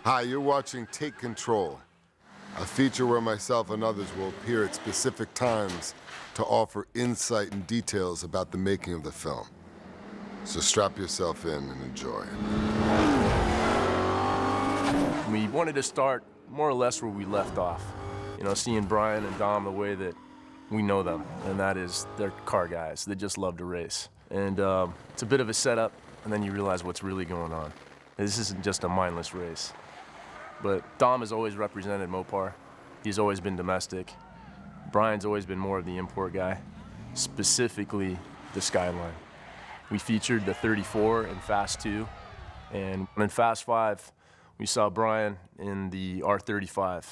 Hi, you're watching Take Control, a feature where myself and others will appear at specific times to offer insight and details about the making of the film. So strap yourself in and enjoy. We wanted to start more or less where we left off. You know, seeing Brian and Dom the way that we know them, and that is they're car guys. They just love to race. And it's a bit of a setup, and then you realize what's really going on. This isn't just a mindless race. But Dom has always represented Mopar. He's always been domestic. Brian's always been more of the import guy, specifically the Skyline. We featured the 34 in Fast 2, and in Fast 5, we saw Brian in the R35,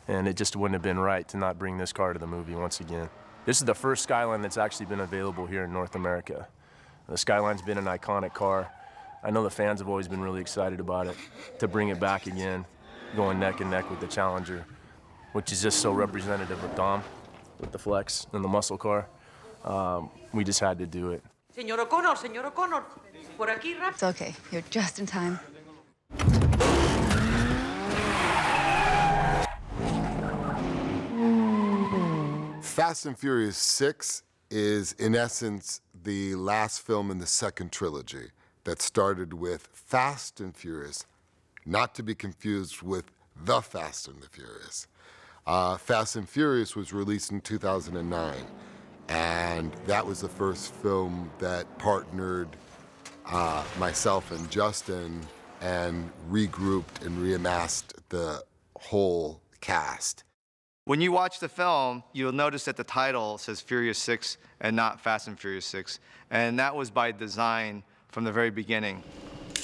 and it just wouldn't have been right to not bring this car to the movie once again. This is the first Skyline that's actually been available here in North America. The Skyline's been an iconic car. I know the fans have always been really excited about it. To bring it back again, going neck and neck with the Challenger, which is just so representative of Dom with the Flex and the muscle car, we just had to do it. Señor O'Connor, por aquí rápido. It's okay, you're just in time. Fast and Furious 6 is, in essence, the last film in the second trilogy that started with Fast and Furious, not to be confused with The Fast and the Furious. Fast and Furious was released in 2009, and that was the first film that partnered myself and Justin and regrouped and reamassed the whole cast. When you watch the film, you'll notice that the title says Furious 6 and not Fast and Furious 6, and that was by design from the very beginning.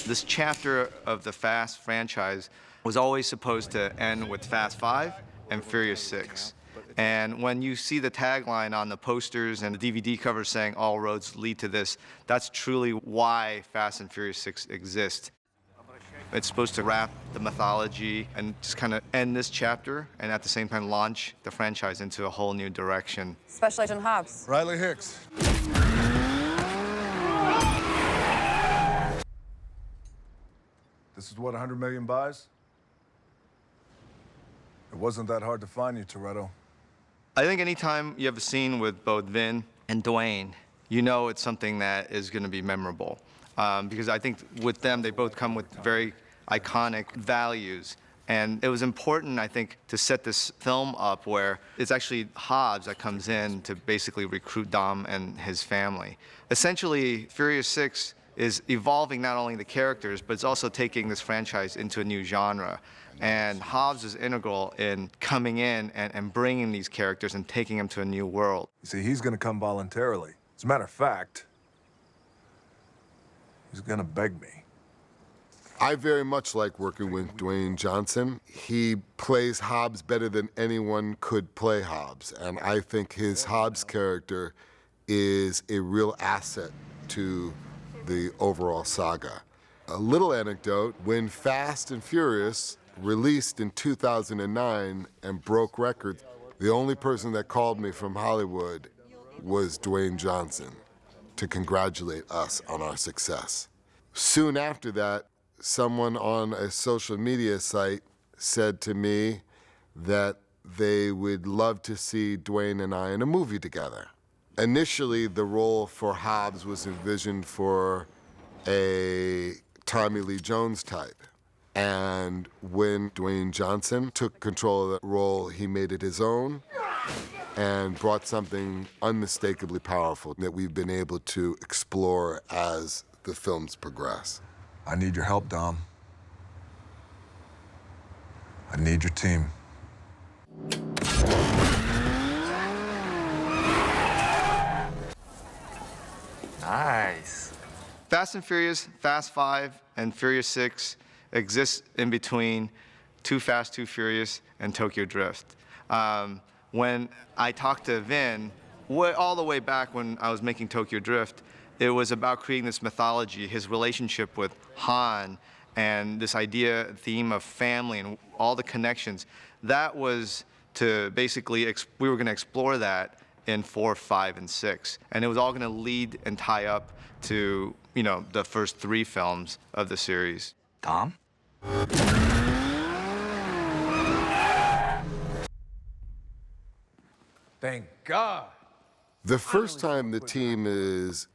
This chapter of the Fast franchise was always supposed to end with Fast 5 and Furious 6. And when you see the tagline on the posters and the DVD covers saying all roads lead to this, that's truly why Fast and Furious 6 exists. It's supposed to wrap the mythology and just kind of end this chapter and at the same time launch the franchise into a whole new direction. Special Agent Hobbs. Riley Hicks. This is what 100 million buys? It wasn't that hard to find you, Toretto. I think anytime you have a scene with both Vin and Dwayne, you know it's something that is going to be memorable. Because I think with them, they both come with very iconic values. And it was important, I think, to set this film up where it's actually Hobbs that comes in to basically recruit Dom and his family. Essentially, Furious 6 is evolving not only the characters, but it's also taking this franchise into a new genre. And Hobbs is integral in coming in and bringing these characters and taking them to a new world. You see, he's gonna come voluntarily. As a matter of fact, he's gonna beg me. I very much like working with Dwayne Johnson. He plays Hobbs better than anyone could play Hobbs, and I think his Hobbs character is a real asset to the overall saga. A little anecdote, when Fast and Furious released in 2009 and broke records, the only person that called me from Hollywood was Dwayne Johnson to congratulate us on our success. Soon after that, someone on a social media site said to me that they would love to see Dwayne and I in a movie together. Initially, the role for Hobbs was envisioned for a Tommy Lee Jones type. And when Dwayne Johnson took control of that role, he made it his own and brought something unmistakably powerful that we've been able to explore as the films progress. I need your help, Dom. I need your team. Nice. Fast and Furious, Fast 5, and Furious 6 exist in between Too Fast, Too Furious, and Tokyo Drift. When I talked to Vin, all the way back when I was making Tokyo Drift, it was about creating this mythology, his relationship with Han, and this theme of family and all the connections. That was to basically, we were going to explore that in 4, 5, and 6. And it was all going to lead and tie up to, the first 3 films of the series. Dom? Thank God. The first time the team is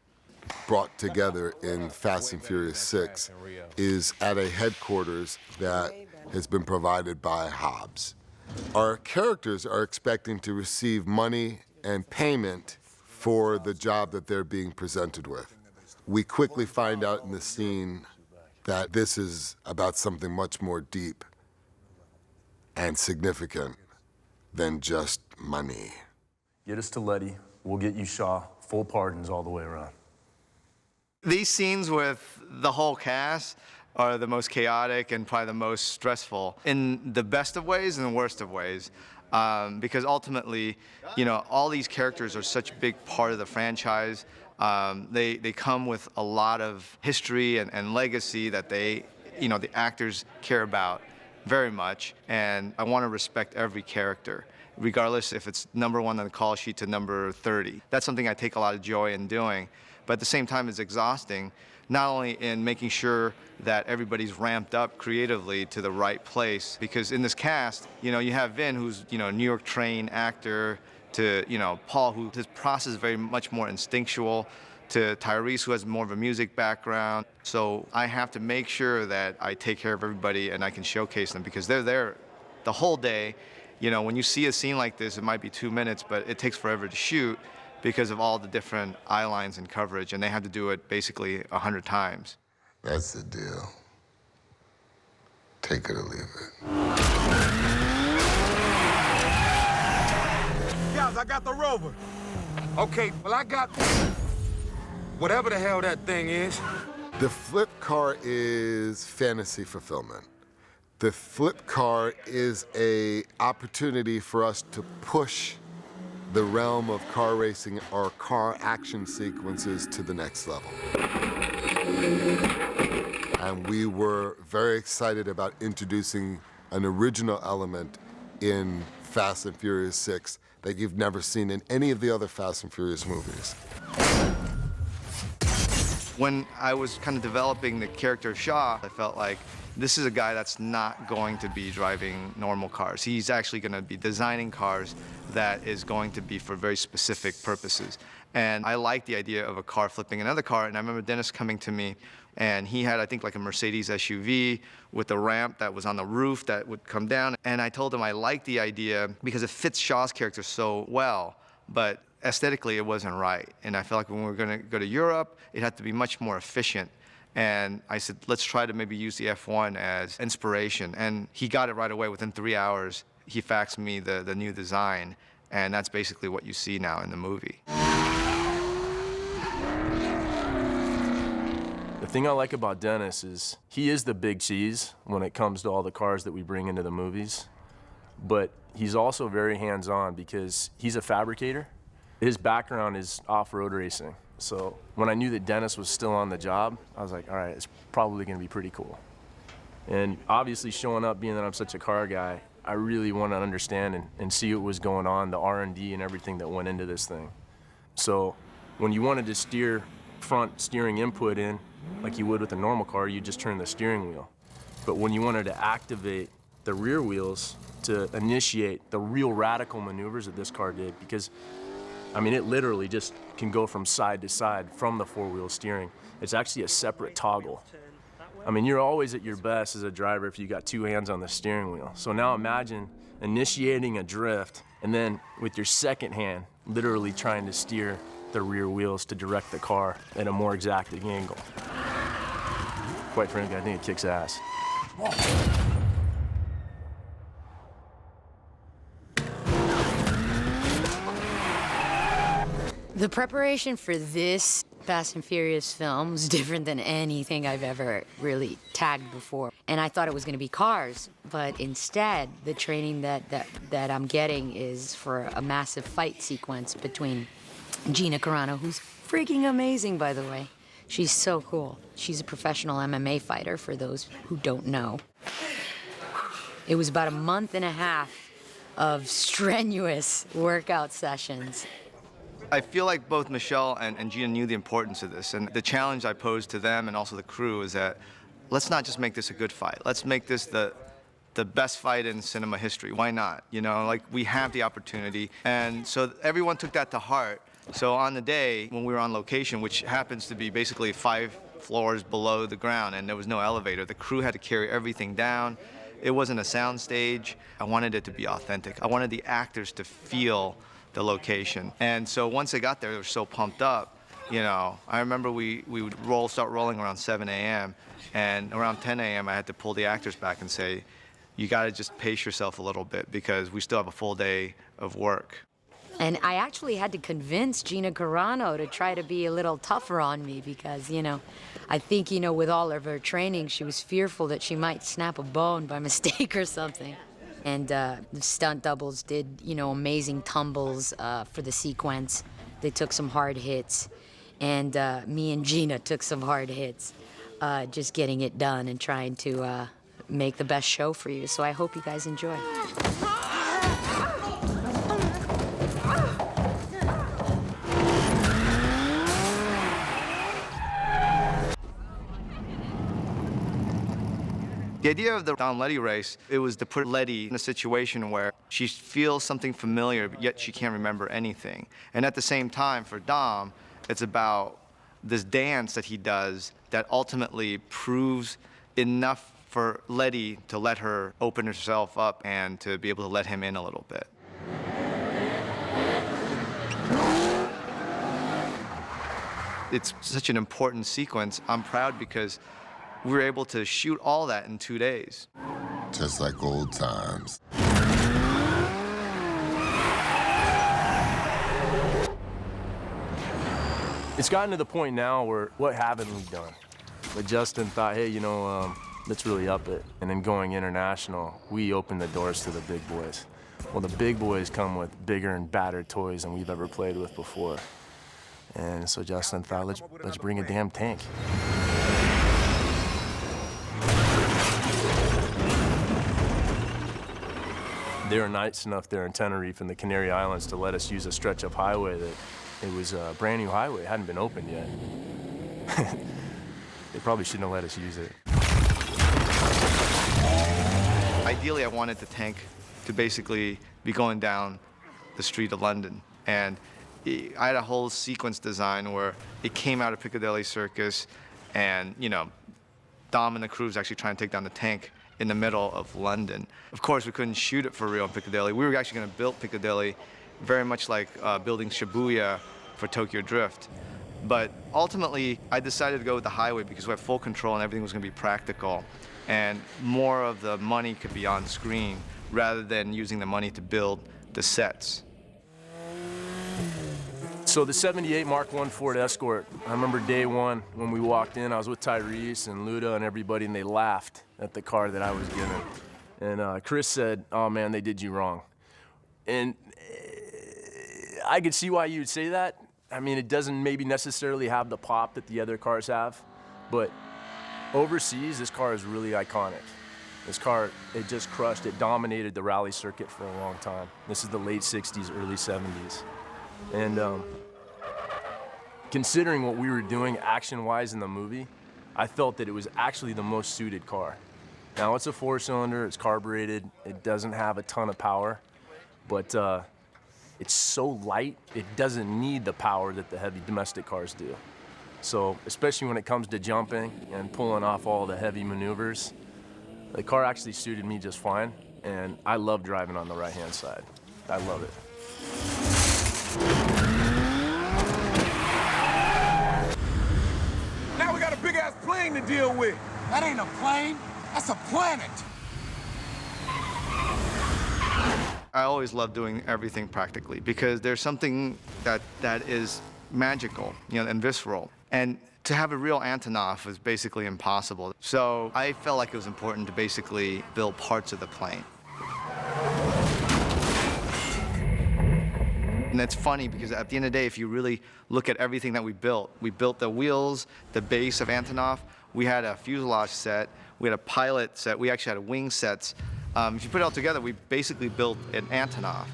brought together in Fast and Furious 6 is at a headquarters that has been provided by Hobbs. Our characters are expecting to receive money and payment for the job that they're being presented with. We quickly find out in the scene that this is about something much more deep and significant than just money. Get us to Letty, we'll get you Shaw, full pardons all the way around. These scenes with the whole cast are the most chaotic and probably the most stressful in the best of ways and the worst of ways. Because ultimately, you know, all these characters are such a big part of the franchise. They come with a lot of history and legacy that they, you know, the actors care about very much. And I want to respect every character, regardless if it's number 1 on the call sheet to number 30. That's something I take a lot of joy in doing. But at the same time, it's exhausting, not only in making sure that everybody's ramped up creatively to the right place, because in this cast, you know, you have Vin, who's, you know, a New York trained actor, to, you know, Paul, who his process is very much more instinctual, to Tyrese, who has more of a music background. So I have to make sure that I take care of everybody and I can showcase them, because they're there the whole day. You know, when you see a scene like this, it might be 2 minutes, but it takes forever to shoot because of all the different eye lines and coverage, and they have to do it basically 100 times. That's the deal. Take it or leave it. Guys, I got the Rover. Okay, well, I got whatever the hell that thing is. The flip car is fantasy fulfillment. The flip car is an opportunity for us to push the realm of car racing or car action sequences to the next level. And we were very excited about introducing an original element in Fast and Furious 6 that you've never seen in any of the other Fast and Furious movies. When I was kind of developing the character of Shaw, I felt like this is a guy that's not going to be driving normal cars. He's actually going to be designing cars that is going to be for very specific purposes. And I like the idea of a car flipping another car. And I remember Dennis coming to me, and he had, I think, like a Mercedes SUV with a ramp that was on the roof that would come down. And I told him I liked the idea because it fits Shaw's character so well, but aesthetically it wasn't right. And I felt like when we were going to go to Europe, it had to be much more efficient. And I said, let's try to maybe use the F1 as inspiration. And he got it right away. Within 3 hours, he faxed me the new design. And that's basically what you see now in the movie. The thing I like about Dennis is he is the big cheese when it comes to all the cars that we bring into the movies. But he's also very hands-on because he's a fabricator. His background is off-road racing. So when I knew that Dennis was still on the job, I was like, all right, it's probably gonna be pretty cool. And obviously showing up, being that I'm such a car guy, I really want to understand and see what was going on, the R&D and everything that went into this thing. So when you wanted to steer front steering input in, like you would with a normal car, you just turn the steering wheel. But when you wanted to activate the rear wheels to initiate the real radical maneuvers that this car did, because I mean, it literally just can go from side to side from the four-wheel steering. It's actually a separate toggle. I mean, you're always at your best as a driver if you got two hands on the steering wheel. So now imagine initiating a drift and then with your second hand, literally trying to steer the rear wheels to direct the car at a more exacting angle. Quite frankly, I think it kicks ass. The preparation for this Fast and Furious film was different than anything I've ever really tagged before. And I thought it was going to be cars, but instead, the training that I'm getting is for a massive fight sequence between Gina Carano, who's freaking amazing, by the way. She's so cool. She's a professional MMA fighter, for those who don't know. It was about a month and a half of strenuous workout sessions. I feel like both Michelle and Gina knew the importance of this, and the challenge I posed to them and also the crew is that let's not just make this a good fight. Let's make this the the best fight in cinema history. Why not? You know, like, we have the opportunity. And so everyone took that to heart. So on the day when we were on location, which happens to be basically 5 floors below the ground, and there was no elevator, the crew had to carry everything down. It wasn't a sound stage. I wanted it to be authentic. I wanted the actors to feel the location. And so once they got there, they were so pumped up. You know, I remember we would start rolling around 7 a.m. And around 10 a.m. I had to pull the actors back and say, you gotta just pace yourself a little bit because we still have a full day of work. And I actually had to convince Gina Carano to try to be a little tougher on me because, you know, I think, you know, with all of her training, she was fearful that she might snap a bone by mistake or something. And the stunt doubles did, you know, amazing tumbles for the sequence. They took some hard hits. And me and Gina took some hard hits, just getting it done and trying to make the best show for you. So I hope you guys enjoy. The idea of the Dom Letty race, it was to put Letty in a situation where she feels something familiar, but yet she can't remember anything. And at the same time, for Dom, it's about this dance that he does that ultimately proves enough for Letty to let her open herself up and to be able to let him in a little bit. It's such an important sequence. I'm proud because we were able to shoot all that in 2 days. Just like old times. It's gotten to the point now where what haven't we done? But Justin thought, hey, you know, let's really up it. And then going international, we opened the doors to the big boys. Well, the big boys come with bigger and badder toys than we've ever played with before. And so Justin thought, let's bring a damn tank. They were nice enough there in Tenerife and the Canary Islands to let us use a stretch-up highway that it was a brand new highway. It hadn't been opened yet. They probably shouldn't have let us use it. Ideally, I wanted the tank to basically be going down the street of London. And I had a whole sequence design where it came out of Piccadilly Circus and, you know, Dom and the crew was actually trying to take down the tank in the middle of London. Of course, we couldn't shoot it for real in Piccadilly. We were actually going to build Piccadilly very much like building Shibuya for Tokyo Drift. But ultimately, I decided to go with the highway because we had full control and everything was going to be practical. And more of the money could be on screen rather than using the money to build the sets. So the 78 Mark I Ford Escort, I remember day one when we walked in, I was with Tyrese and Luda and everybody, and they laughed at the car that I was given. And Chris said, oh man, they did you wrong. And I could see why you would say that. I mean, it doesn't maybe necessarily have the pop that the other cars have, but overseas, this car is really iconic. This car, it just crushed, it dominated the rally circuit for a long time. This is the late 60s, early 70s. And considering what we were doing action-wise in the movie, I felt that it was actually the most suited car. Now, it's a 4-cylinder, it's carbureted, it doesn't have a ton of power, but it's so light, it doesn't need the power that the heavy domestic cars do. So, especially when it comes to jumping and pulling off all the heavy maneuvers, the car actually suited me just fine, and I love driving on the right-hand side. I love it. Now we got a big-ass plane to deal with. That ain't a plane, that's a planet. I always love doing everything practically because there's something that is magical, you know, and visceral. And to have a real Antonov was basically impossible. So I felt like it was important to basically build parts of the plane. And it's funny because at the end of the day, if you really look at everything that we built the wheels, the base of Antonov, we had a fuselage set, we had a pilot set, we actually had wing sets. If you put it all together, we basically built an Antonov.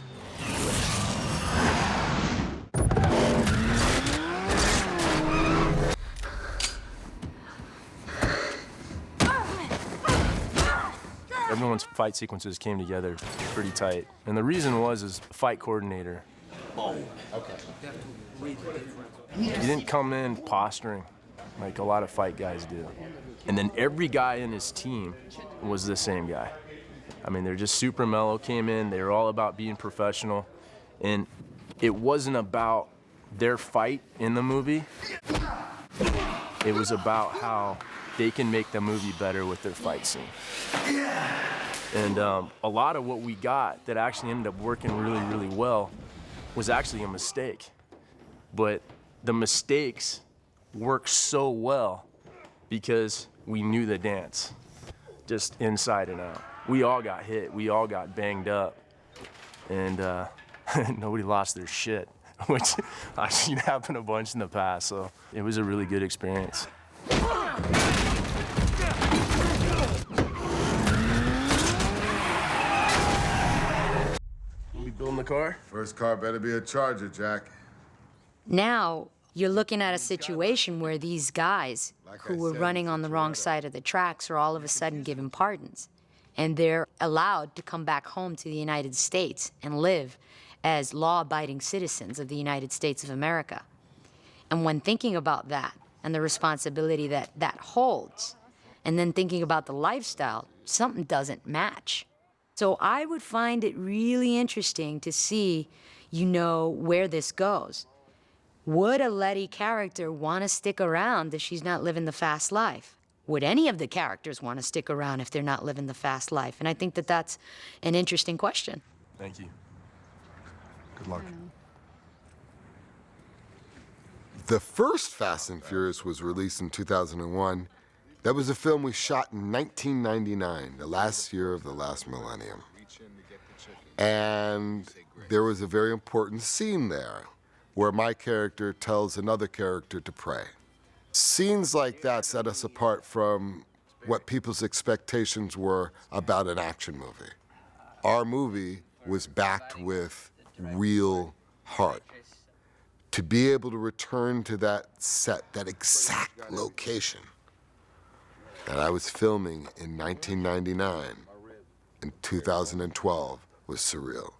Everyone's fight sequences came together pretty tight. And the reason is fight coordinator. He didn't come in posturing like a lot of fight guys do. And then every guy in his team was the same guy. I mean, they're just super mellow, came in, they were all about being professional. And it wasn't about their fight in the movie. It was about how they can make the movie better with their fight scene. And a lot of what we got that actually ended up working really, really well was actually a mistake. But the mistakes worked so well because we knew the dance, just inside and out. We all got hit, we all got banged up, and nobody lost their shit, which I've seen happen a bunch in the past, so it was a really good experience. We building the car? First car better be a Charger, Jack. Now, you're looking at a situation where these guys who were running on the wrong side of the tracks are all of a sudden given pardons. And they're allowed to come back home to the United States and live as law-abiding citizens of the United States of America. And when thinking about that and the responsibility that that holds, and then thinking about the lifestyle, something doesn't match. So I would find it really interesting to see, where this goes. Would a Letty character want to stick around if she's not living the fast life? Would any of the characters want to stick around if they're not living the fast life? And I think that that's an interesting question. Thank you. Good luck. The first Fast and Furious was released in 2001. That was a film we shot in 1999, the last year of the last millennium. And there was a very important scene there where my character tells another character to pray. Scenes like that set us apart from what people's expectations were about an action movie. Our movie was backed with real heart. To be able to return to that set, that exact location that I was filming in 1999 in 2012 was surreal.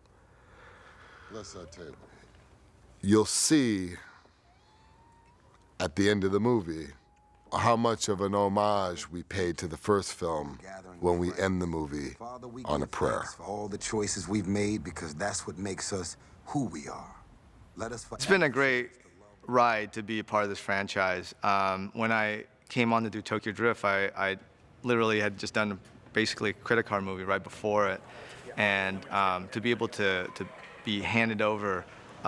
You'll see at the end of the movie how much of an homage we paid to the first film when we end the movie on a prayer. For all the choices we've made, because that's what makes us who we are. It's been a great ride to be a part of this franchise. When I came on to do Tokyo Drift, I literally had just done basically a credit card movie right before it. And to be able to be handed over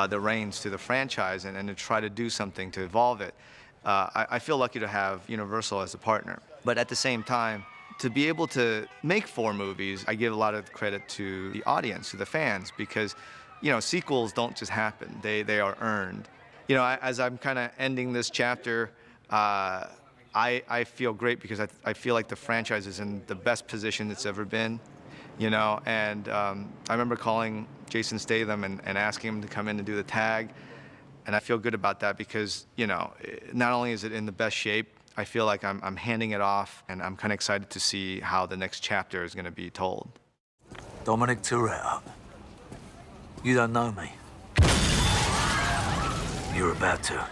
the reins to the franchise and to try to do something to evolve it, I feel lucky to have Universal as a partner. But at the same time, to be able to make 4 movies, I give a lot of credit to the audience, to the fans, because sequels don't just happen. They are earned. As I'm kind of ending this chapter, I feel great because I feel like the franchise is in the best position it's ever been. And I remember calling Jason Statham and asking him to come in and do the tag. And I feel good about that because, not only is it in the best shape, I feel like I'm handing it off, and I'm kind of excited to see how the next chapter is going to be told. Dominic Toretto. You don't know me. You're about to.